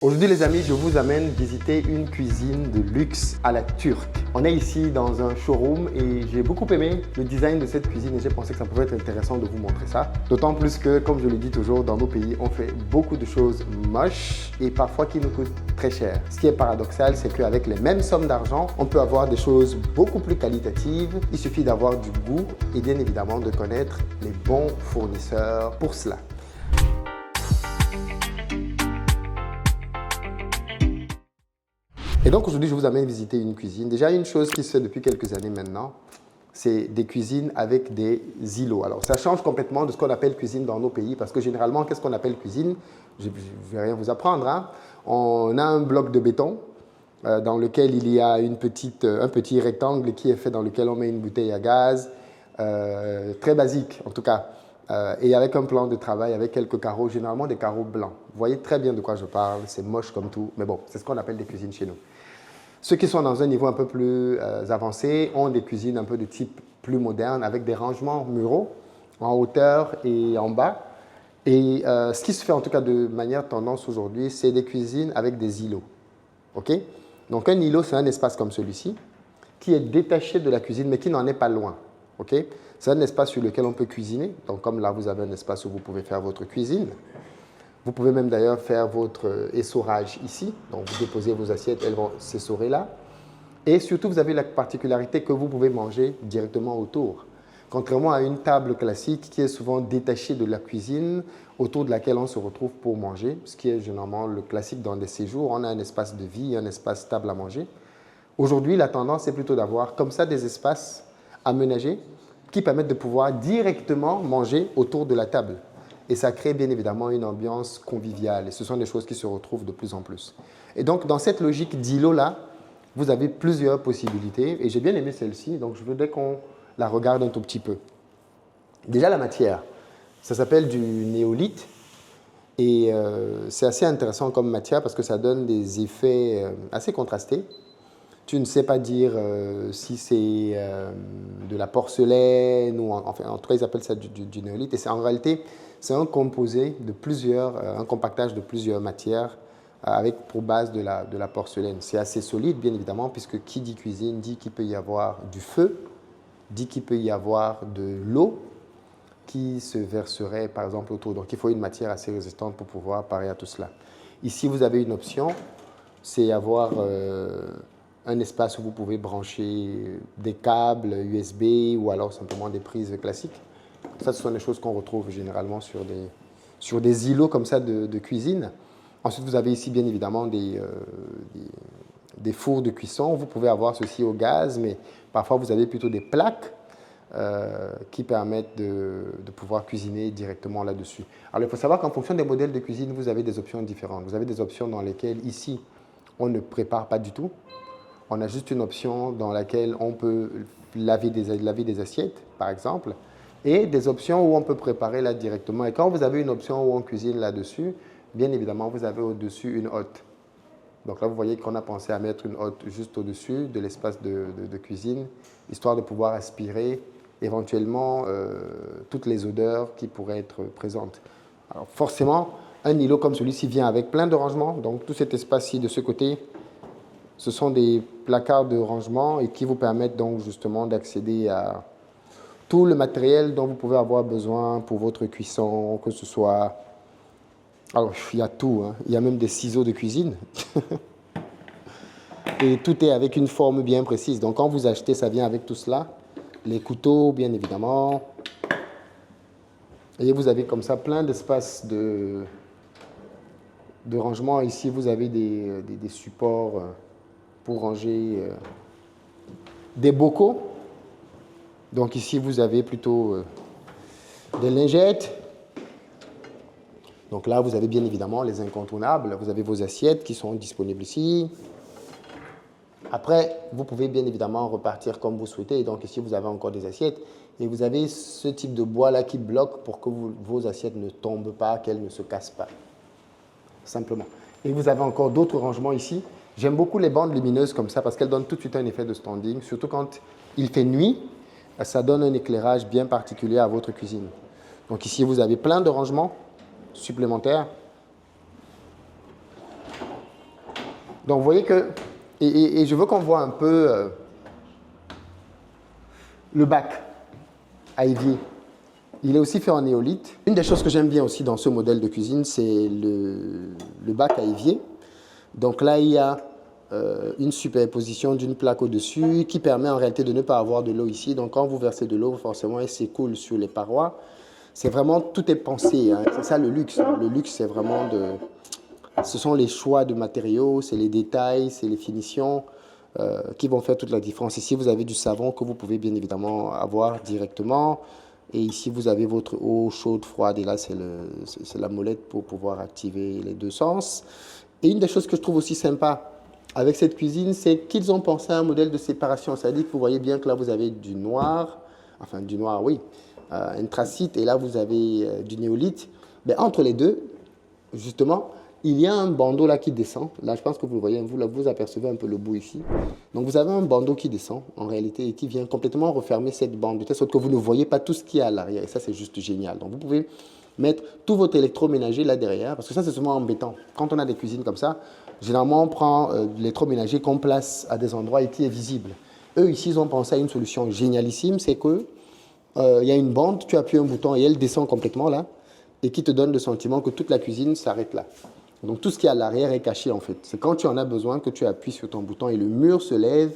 Aujourd'hui les amis, je vous amène visiter une cuisine de luxe à la turque. On est ici dans un showroom et j'ai beaucoup aimé le design de cette cuisine et j'ai pensé que ça pouvait être intéressant de vous montrer ça. D'autant plus que, comme je le dis toujours, dans nos pays, on fait beaucoup de choses moches et parfois qui nous coûtent très cher. Ce qui est paradoxal, c'est qu'avec les mêmes sommes d'argent, on peut avoir des choses beaucoup plus qualitatives. Il suffit d'avoir du goût et bien évidemment de connaître les bons fournisseurs pour cela. Et donc aujourd'hui, je vous amène visiter une cuisine. Déjà, une chose qui se fait depuis quelques années maintenant, c'est des cuisines avec des îlots. Alors, ça change complètement de ce qu'on appelle cuisine dans nos pays, parce que généralement, qu'est-ce qu'on appelle cuisine? Je ne vais rien vous apprendre, hein. On a un bloc de béton dans lequel il y a un petit rectangle qui est fait dans lequel on met une bouteille à gaz, très basique en tout cas, et avec un plan de travail, avec quelques carreaux, généralement des carreaux blancs. Vous voyez très bien de quoi je parle, c'est moche comme tout, mais bon, c'est ce qu'on appelle des cuisines chez nous. Ceux qui sont dans un niveau un peu plus avancé ont des cuisines un peu de type plus moderne avec des rangements muraux en hauteur et en bas. Et ce qui se fait en tout cas de manière tendance aujourd'hui, c'est des cuisines avec des îlots. Okay? Donc un îlot, c'est un espace comme celui-ci qui est détaché de la cuisine mais qui n'en est pas loin. Okay? C'est un espace sur lequel on peut cuisiner. Donc comme là, vous avez un espace où vous pouvez faire votre cuisine. Vous pouvez même d'ailleurs faire votre essorage ici. Donc, vous déposez vos assiettes, elles vont s'essorer là. Et surtout, vous avez la particularité que vous pouvez manger directement autour. Contrairement à une table classique qui est souvent détachée de la cuisine, autour de laquelle on se retrouve pour manger, ce qui est généralement le classique dans des séjours. On a un espace de vie, un espace table à manger. Aujourd'hui, la tendance est plutôt d'avoir comme ça des espaces aménagés qui permettent de pouvoir directement manger autour de la table. Et ça crée bien évidemment une ambiance conviviale. Et ce sont des choses qui se retrouvent de plus en plus. Et donc, dans cette logique d'îlot-là, vous avez plusieurs possibilités. Et j'ai bien aimé celle-ci, donc je voudrais qu'on la regarde un tout petit peu. Déjà, la matière. Ça s'appelle du néolithe. Et c'est assez intéressant comme matière parce que ça donne des effets assez contrastés. Tu ne sais pas dire si c'est de la porcelaine ou enfin, en tout cas, ils appellent ça du néolithe. Et en réalité, c'est un composé de un compactage de plusieurs matières avec pour base de la porcelaine. C'est assez solide, bien évidemment, puisque qui dit cuisine dit qu'il peut y avoir du feu, dit qu'il peut y avoir de l'eau qui se verserait, par exemple, autour. Donc, il faut une matière assez résistante pour pouvoir parer à tout cela. Ici, vous avez une option, c'est avoir un espace où vous pouvez brancher des câbles USB ou alors simplement des prises classiques. Ça, ce sont des choses qu'on retrouve généralement sur des îlots comme ça de cuisine. Ensuite, vous avez ici bien évidemment des fours de cuisson. Vous pouvez avoir ceci au gaz, mais parfois vous avez plutôt des plaques qui permettent de pouvoir cuisiner directement là-dessus. Alors, il faut savoir qu'en fonction des modèles de cuisine, vous avez des options différentes. Vous avez des options dans lesquelles, ici, on ne prépare pas du tout. On a juste une option dans laquelle on peut laver des assiettes, par exemple, et des options où on peut préparer là directement. Et quand vous avez une option où on cuisine là-dessus, bien évidemment, vous avez au-dessus une hotte. Donc là, vous voyez qu'on a pensé à mettre une hotte juste au-dessus de l'espace de cuisine, histoire de pouvoir aspirer éventuellement toutes les odeurs qui pourraient être présentes. Alors forcément, un îlot comme celui-ci vient avec plein de rangements. Donc tout cet espace-ci de ce côté, ce sont des placards de rangement et qui vous permettent donc justement d'accéder à tout le matériel dont vous pouvez avoir besoin pour votre cuisson, que ce soit... Alors, il y a tout, hein. Il y a même des ciseaux de cuisine. Et tout est avec une forme bien précise. Donc, quand vous achetez, ça vient avec tout cela. Les couteaux, bien évidemment. Et vous avez comme ça plein d'espaces de rangement. Ici, vous avez des supports pour ranger des bocaux. Donc ici, vous avez plutôt des lingettes. Donc là, vous avez bien évidemment les incontournables. Vous avez vos assiettes qui sont disponibles ici. Après, vous pouvez bien évidemment repartir comme vous souhaitez. Et donc ici, vous avez encore des assiettes. Et vous avez ce type de bois-là qui bloque pour que vos assiettes ne tombent pas, qu'elles ne se cassent pas. Simplement. Et vous avez encore d'autres rangements ici. J'aime beaucoup les bandes lumineuses comme ça parce qu'elles donnent tout de suite un effet de standing. Surtout quand il fait nuit, ça donne un éclairage bien particulier à votre cuisine. Donc ici, vous avez plein de rangements supplémentaires. Donc, vous voyez que, et je veux qu'on voit un peu le bac à évier. Il est aussi fait en néolithe. Une des choses que j'aime bien aussi dans ce modèle de cuisine, c'est le bac à évier. Donc là, il y a une superposition d'une plaque au-dessus qui permet en réalité de ne pas avoir de l'eau ici. Donc quand vous versez de l'eau, forcément, elle s'écoule sur les parois. C'est vraiment, tout est pensé, hein. C'est ça le luxe. Le luxe, c'est vraiment ce sont les choix de matériaux, c'est les détails, c'est les finitions qui vont faire toute la différence. Ici, vous avez du savon que vous pouvez bien évidemment avoir directement. Et ici, vous avez votre eau chaude, froide. Et là, c'est la molette pour pouvoir activer les deux sens. Et une des choses que je trouve aussi sympa avec cette cuisine, c'est qu'ils ont pensé à un modèle de séparation. C'est-à-dire que vous voyez bien que là, vous avez du noir, enfin du noir, oui, anthracite, et là, vous avez du néolithe. Mais entre les deux, justement, il y a un bandeau là qui descend. Là, je pense que vous le voyez, vous apercevez un peu le bout ici. Donc, vous avez un bandeau qui descend, en réalité, et qui vient complètement refermer cette bande, de telle sorte que vous ne voyez pas tout ce qu'il y a à l'arrière. Et ça, c'est juste génial. Donc, vous pouvez mettre tout votre électroménager là derrière, parce que ça, c'est souvent embêtant. Quand on a des cuisines comme ça, généralement, on prend l'électroménager qu'on place à des endroits et qui est visible. Eux, ici, ils ont pensé à une solution génialissime, c'est que il y a une bande, tu appuies un bouton et elle descend complètement là, et qui te donne le sentiment que toute la cuisine s'arrête là. Donc tout ce qui est à l'arrière est caché en fait. C'est quand tu en as besoin que tu appuies sur ton bouton et le mur se lève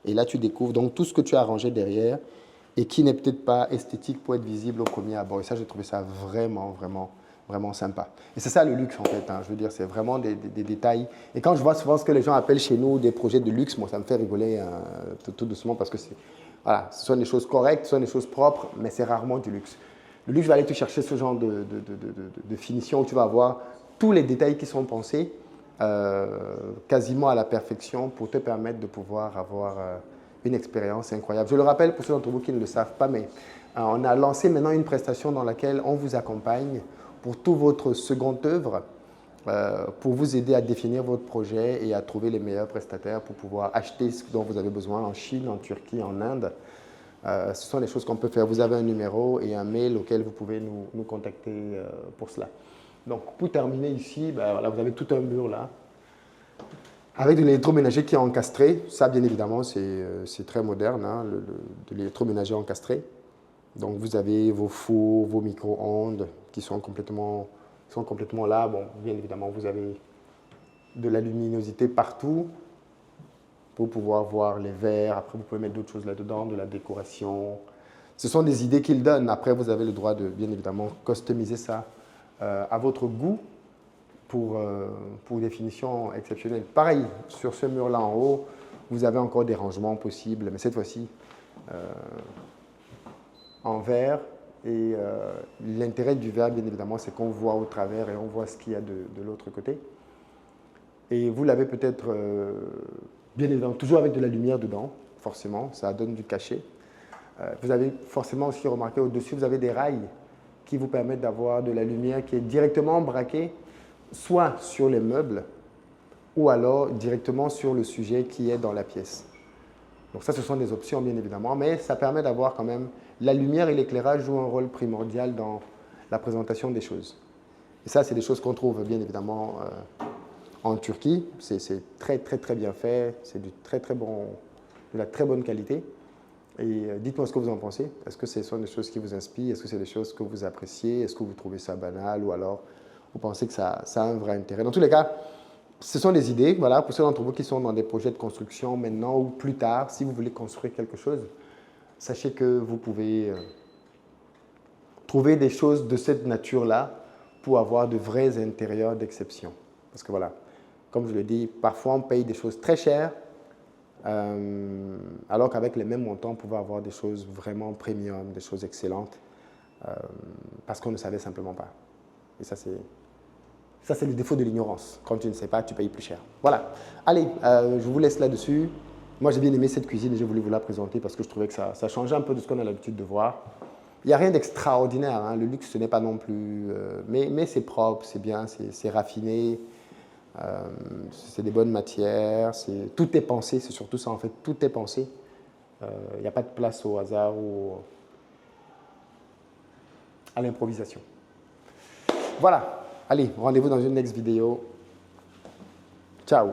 et là tu découvres donc tout ce que tu as rangé derrière et qui n'est peut-être pas esthétique pour être visible au premier abord. Et ça, j'ai trouvé ça vraiment, vraiment, vraiment sympa. Et c'est ça le luxe en fait, hein. Je veux dire, c'est vraiment des détails. Et quand je vois souvent ce que les gens appellent chez nous des projets de luxe, moi ça me fait rigoler tout doucement parce que voilà, ce sont des choses correctes, ce sont des choses propres, mais c'est rarement du luxe. Le luxe va aller te chercher ce genre de finition où tu vas avoir tous les détails qui sont pensés quasiment à la perfection pour te permettre de pouvoir avoir une expérience incroyable. Je le rappelle pour ceux d'entre vous qui ne le savent pas, mais on a lancé maintenant une prestation dans laquelle on vous accompagne pour tout votre seconde œuvre, pour vous aider à définir votre projet et à trouver les meilleurs prestataires pour pouvoir acheter ce dont vous avez besoin en Chine, en Turquie, en Inde. Ce sont des choses qu'on peut faire. Vous avez un numéro et un mail auquel vous pouvez nous contacter pour cela. Donc, pour terminer ici, ben, voilà, vous avez tout un mur là, avec de l'électroménager qui est encastré. Ça, bien évidemment, c'est très moderne, hein, de l'électroménager encastré. Donc, vous avez vos fours, vos micro-ondes qui sont complètement là. Bon, bien évidemment, vous avez de la luminosité partout pour pouvoir voir les verres. Après, vous pouvez mettre d'autres choses là-dedans, de la décoration. Ce sont des idées qu'ils donnent. Après, vous avez le droit de, bien évidemment, customiser ça à votre goût pour des finitions exceptionnelles. Pareil, sur ce mur-là en haut, vous avez encore des rangements possibles, mais cette fois-ci en verre. Et l'intérêt du verre, bien évidemment, c'est qu'on voit au travers et on voit ce qu'il y a de l'autre côté. Et vous l'avez peut-être, bien évidemment, toujours avec de la lumière dedans, forcément, ça donne du cachet. Vous avez forcément aussi remarqué au-dessus, vous avez des rails qui vous permettent d'avoir de la lumière qui est directement braquée soit sur les meubles ou alors directement sur le sujet qui est dans la pièce. Donc ça, ce sont des options bien évidemment, mais ça permet d'avoir quand même… La lumière et l'éclairage jouent un rôle primordial dans la présentation des choses. Et ça, c'est des choses qu'on trouve bien évidemment en Turquie. C'est très, très, très bien fait. C'est de la très bonne qualité. Et dites-moi ce que vous en pensez. Est-ce que ce sont des choses qui vous inspirent? Est-ce que c'est des choses que vous appréciez? Est-ce que vous trouvez ça banal? Ou alors vous pensez que ça a un vrai intérêt? Dans tous les cas, ce sont des idées. Voilà, pour ceux d'entre vous qui sont dans des projets de construction maintenant ou plus tard, si vous voulez construire quelque chose, sachez que vous pouvez trouver des choses de cette nature-là pour avoir de vrais intérieurs d'exception. Parce que voilà, comme je le dis, parfois on paye des choses très chères, alors qu'avec les mêmes montants, on pouvait avoir des choses vraiment premium, des choses excellentes, parce qu'on ne savait simplement pas. Et ça, c'est le défaut de l'ignorance. Quand tu ne sais pas, tu payes plus cher. Voilà. Allez, je vous laisse là-dessus. Moi, j'ai bien aimé cette cuisine et j'ai voulu vous la présenter parce que je trouvais que ça changeait un peu de ce qu'on a l'habitude de voir. Il n'y a rien d'extraordinaire, hein. Le luxe, ce n'est pas non plus… mais c'est propre, c'est bien, c'est raffiné. C'est des bonnes matières, tout est pensé, c'est surtout ça en fait, tout est pensé. Il n'y a pas de place au hasard ou à l'improvisation. Voilà, allez, rendez-vous dans une next vidéo. Ciao.